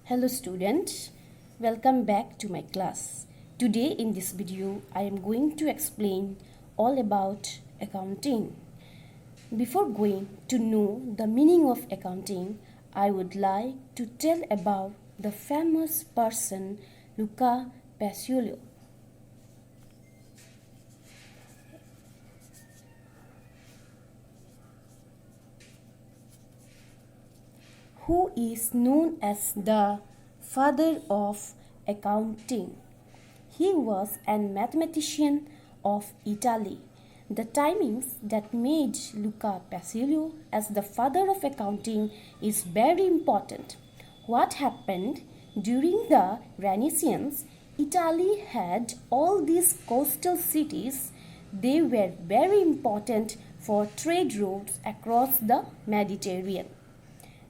Hello students, welcome back to my class. Today in this video I am going to explain all about accounting. Before going to know the meaning of accounting, I would like to tell about the famous person Luca Pacioli. Who is known as the father of accounting. He was a mathematician of Italy. The timings that made Luca Pacioli as the father of accounting is very important. What happened during the Renaissance? Italy had all these coastal cities. They were very important for trade routes across the Mediterranean.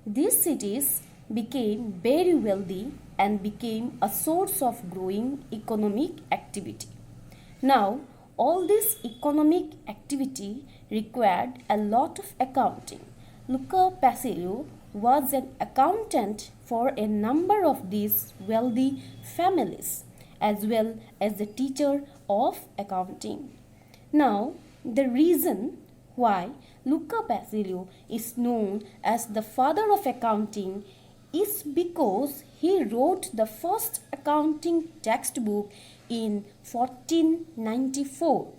These cities became very wealthy and became a source of growing economic activity. Now, all this economic activity required a lot of accounting. Luca Pacioli was an accountant for a number of these wealthy families, as well as a teacher of accounting. Now, the reason why Luca Pacioli is known as the father of accounting is because he wrote the first accounting textbook in 1494.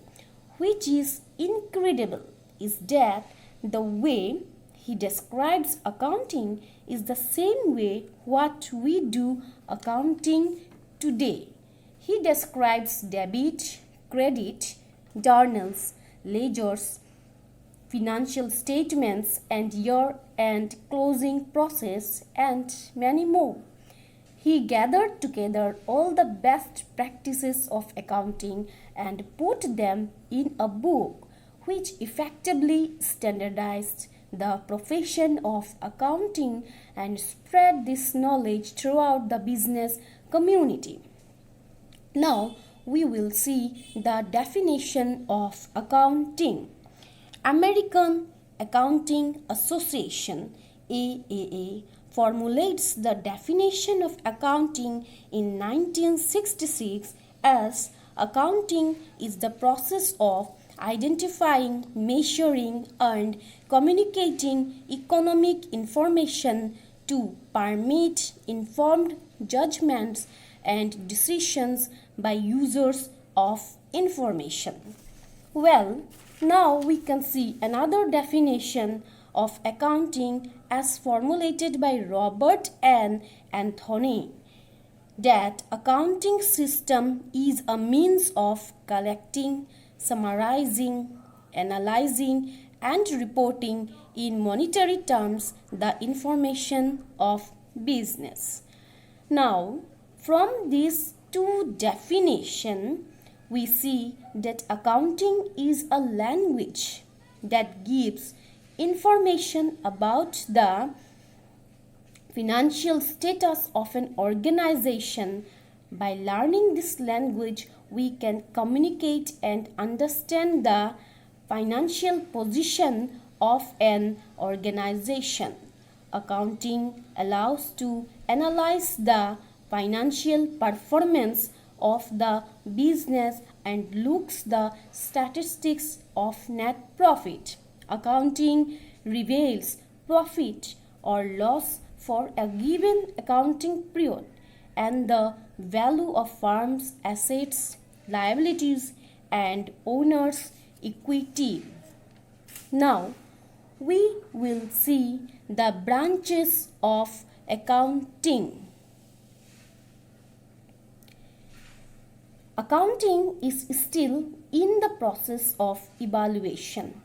Which is incredible is that the way he describes accounting is the same way what we do accounting today. He describes debit, credit, journals, ledgers, financial statements and year-end closing process and many more. He gathered together all the best practices of accounting and put them in a book which effectively standardized the profession of accounting and spread this knowledge throughout the business community. Now we will see the definition of accounting. American Accounting Association AAA formulates the definition of accounting in 1966 as accounting is the process of identifying, measuring and communicating economic information to permit informed judgments and decisions by users of information. Well, now we can see another definition of accounting as formulated by Robert N. Anthony, that accounting system is a means of collecting, summarizing, analyzing and reporting in monetary terms the information of business. Now, from these two definitions, we see that accounting is a language that gives information about the financial status of an organization. By learning this language, we can communicate and understand the financial position of an organization. Accounting allows to analyze the financial performance of the business and looks the statistics of net profit. Accounting reveals profit or loss for a given accounting period and the value of firm's assets, liabilities and owners' equity. Now we will see the branches of accounting. Accounting is still in the process of evaluation.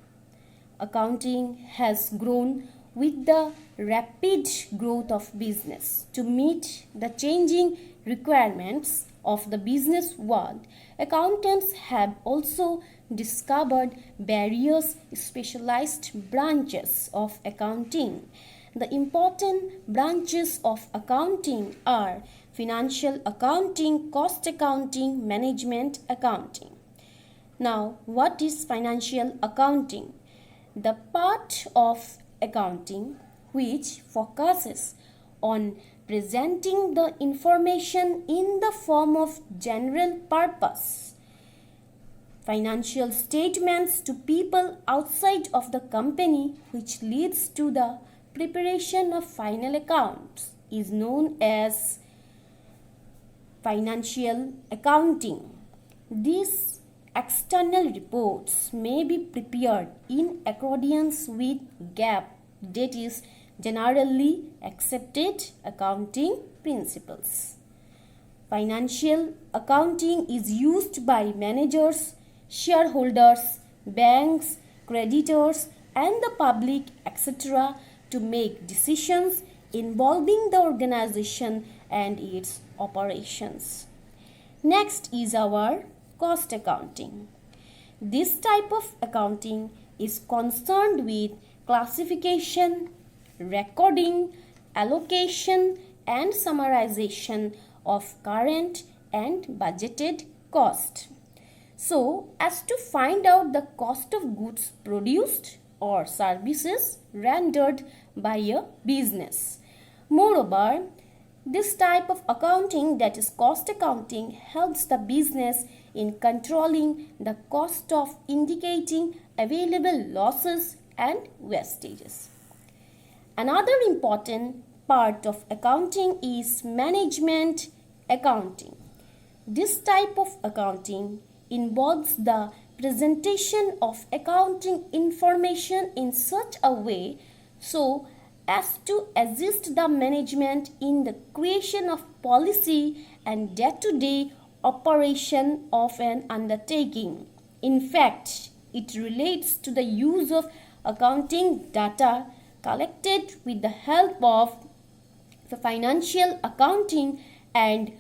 Accounting has grown with the rapid growth of business. To meet the changing requirements of the business world, accountants have also discovered various specialized branches of accounting. The important branches of accounting are financial accounting, cost accounting, management accounting. Now, what is financial accounting? The part of accounting which focuses on presenting the information in the form of general purpose financial statements to people outside of the company, which leads to the preparation of final accounts, is known as financial accounting. These external reports may be prepared in accordance with GAAP, that is, generally accepted accounting principles. Financial accounting is used by managers, shareholders, banks, creditors, and the public, etc., to make decisions involving the organization and its operations. Next is our cost accounting. This type of accounting is concerned with classification, recording, allocation, and summarization of current and budgeted cost. So, as to find out the cost of goods produced or services rendered by a business. Moreover, this type of accounting, that is cost accounting, helps the business in controlling the cost of indicating available losses and wastages. Another important part of accounting is management accounting. This type of accounting involves the presentation of accounting information in such a way so as to assist the management in the creation of policy and day-to-day operation of an undertaking. In fact, it relates to the use of accounting data collected with the help of the financial accounting and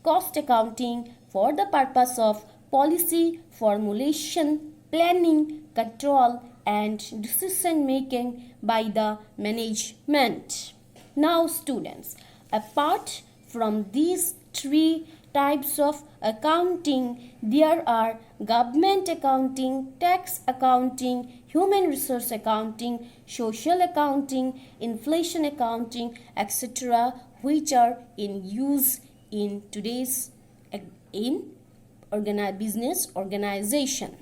cost accounting for the purpose of policy formulation, planning, control, and decision making by the management. Now, students, apart from these three types of accounting, there are government accounting, tax accounting, human resource accounting, social accounting, inflation accounting, etc., which are in use in today's business organization.